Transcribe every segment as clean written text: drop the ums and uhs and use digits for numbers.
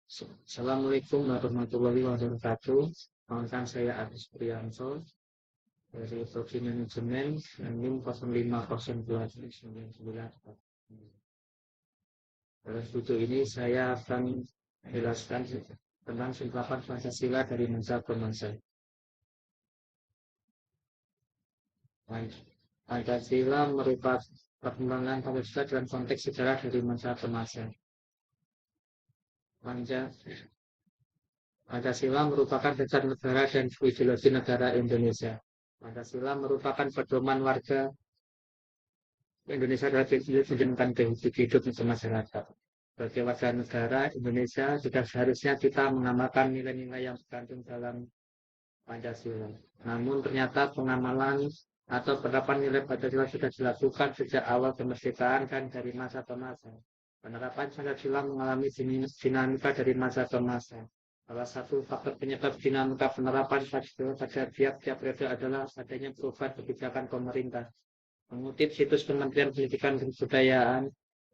Assalamualaikum warahmatullahi wabarakatuh. Perkenalkan saya Agus Priyanto dari Prodi Manajemen NIM 050299. Dalam video ini saya akan menjelaskan tentang singkapan Pancasila dari masa ke masa. Pancasila merupakan perkembangan Pancasila dalam konteks sejarah dari masa ke masa. Pancasila merupakan dasar negara dan ideologi negara Indonesia. Pancasila merupakan pedoman warga Indonesia dalam menjalankan hidup masyarakat. Sebagai warga negara Indonesia, juga seharusnya kita mengamalkan nilai-nilai yang terkandung dalam Pancasila. Namun ternyata pengamalan atau penerapan nilai Pancasila sudah dilakukan sejak awal kemerdekaan dan dari masa ke masa. Penerapan Pancasila mengalami dinamika dari masa ke masa. Salah satu faktor penyebab dinamika penerapan Pancasila pada tiap-tiap periode adalah adanya perubahan kebijakan pemerintah. Mengutip situs Kementerian Pendidikan dan Kebudayaan,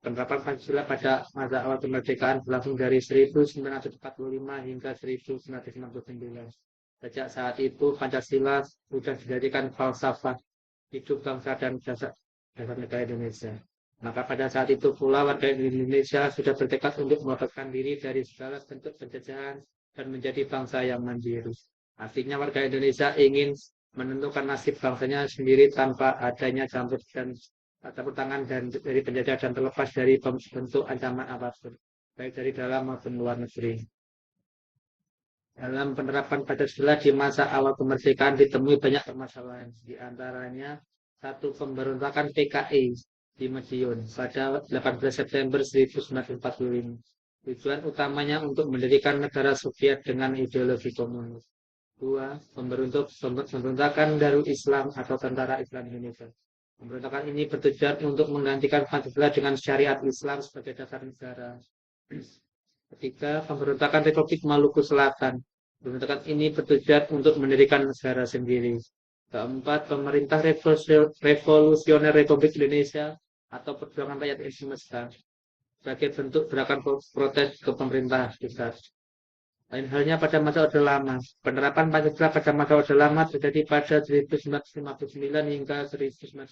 penerapan Pancasila pada masa awal kemerdekaan berlangsung dari 1945 hingga 1969. Sejak saat itu, Pancasila sudah dijadikan falsafah hidup bangsa dan dasar negara Indonesia. Maka pada saat itu pula warga Indonesia sudah bertekad untuk melepaskan diri dari segala bentuk penjajahan dan menjadi bangsa yang mandiri. Artinya warga Indonesia ingin menentukan nasib bangsanya sendiri tanpa adanya campur tangan dan dari penjajah dan terlepas dari bentuk ancaman apapun, baik dari dalam maupun luar negeri. Dalam penerapan Pancasila di masa awal kemerdekaan ditemui banyak permasalahan, di antaranya satu pemberontakan PKI di Madiun pada 18 September 1945. Tujuan utamanya untuk mendirikan negara Soviet dengan ideologi komunis. 2. Pemberontakan Darul Islam atau Tentara Islam Indonesia. Pemberontakan ini bertujuan untuk menggantikan Pancasila dengan syariat Islam sebagai dasar negara. Ketiga, pemberontakan Republik Maluku Selatan. Pemberontakan ini bertujuan untuk mendirikan negara sendiri. Keempat, pemerintah revolusioner Republik Indonesia atau perjuangan rakyat Indonesia sebagai bentuk gerakan protes ke pemerintah pusat. Lain halnya pada masa Orde Lama. Penerapan Pancasila pada masa Orde Lama terjadi pada 1959 hingga 1966.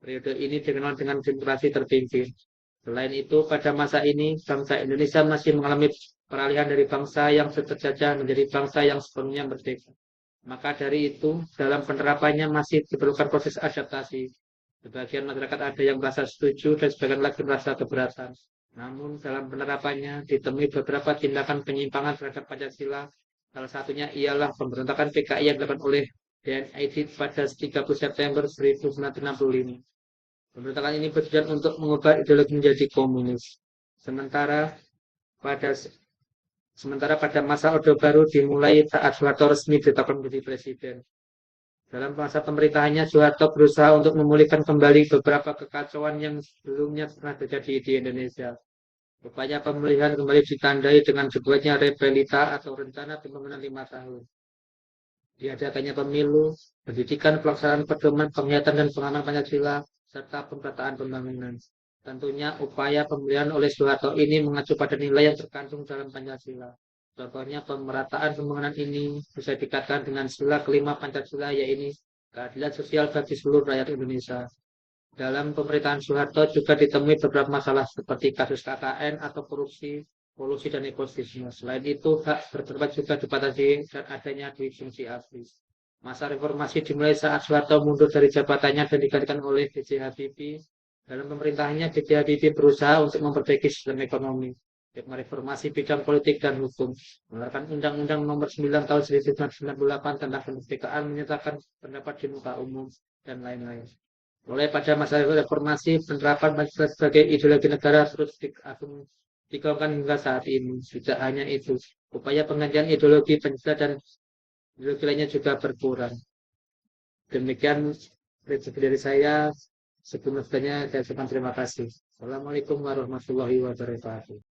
Periode ini dikenal dengan demokrasi terpimpin. Selain itu, pada masa ini, bangsa Indonesia masih mengalami peralihan dari bangsa yang terjajah menjadi bangsa yang sepenuhnya merdeka. Maka dari itu, dalam penerapannya masih diperlukan proses adaptasi. Sebagian masyarakat ada yang merasa setuju dan sebagian lagi merasa keberatan. Namun dalam penerapannya ditemui beberapa tindakan penyimpangan terhadap Pancasila. Salah satunya ialah pemberontakan PKI yang dilakukan oleh DNID pada 30 September 1965. Pemberontakan ini bertujuan untuk mengubah ideologi menjadi komunis. Sementara pada masa Orde Baru dimulai saat Soeharto resmi ditetapkan menjadi presiden. Dalam masa pemerintahannya, Soeharto berusaha untuk memulihkan kembali beberapa kekacauan yang sebelumnya pernah terjadi di Indonesia. Upaya pemulihan kembali ditandai dengan dibuatnya Repelita atau Rencana Pembangunan 5 tahun. Diadakannya pemilu, pendidikan, pelaksanaan pedoman, penghayatan dan pengaman Pancasila, serta pemerataan pembangunan. Tentunya upaya pemulihan oleh Soeharto ini mengacu pada nilai yang terkandung dalam Pancasila. Contohnya pemerataan pembangunan ini bisa dikatakan dengan sila kelima Pancasila, yaitu keadilan sosial bagi seluruh rakyat Indonesia. Dalam pemerintahan Soeharto juga ditemui beberapa masalah seperti kasus KKN atau korupsi, polusi dan nepotisme. Selain itu, hak berpendapat juga dibatasi dan adanya disfungsi abris. Masa reformasi dimulai saat Soeharto mundur dari jabatannya dan digantikan oleh B.J. Habibie. Dalam pemerintahannya, B.J. Habibie berusaha untuk memperbaiki sistem ekonomi, mereformasi bidang politik dan hukum, mengeluarkan Undang-Undang Nomor 9 Tahun 1998 tentang kemerdekaan, menyatakan pendapat di muka umum, dan lain-lain. Mulai pada masa reformasi, penerapan Pancasila sebagai ideologi negara terus digaungkan hingga saat ini. Tidak hanya itu, upaya penggantian ideologi Pancasila dan ideologi lainnya juga berkurang. Demikian dari saya. Sebelumnya saya ucapkan terima kasih. Assalamualaikum warahmatullahi wabarakatuh.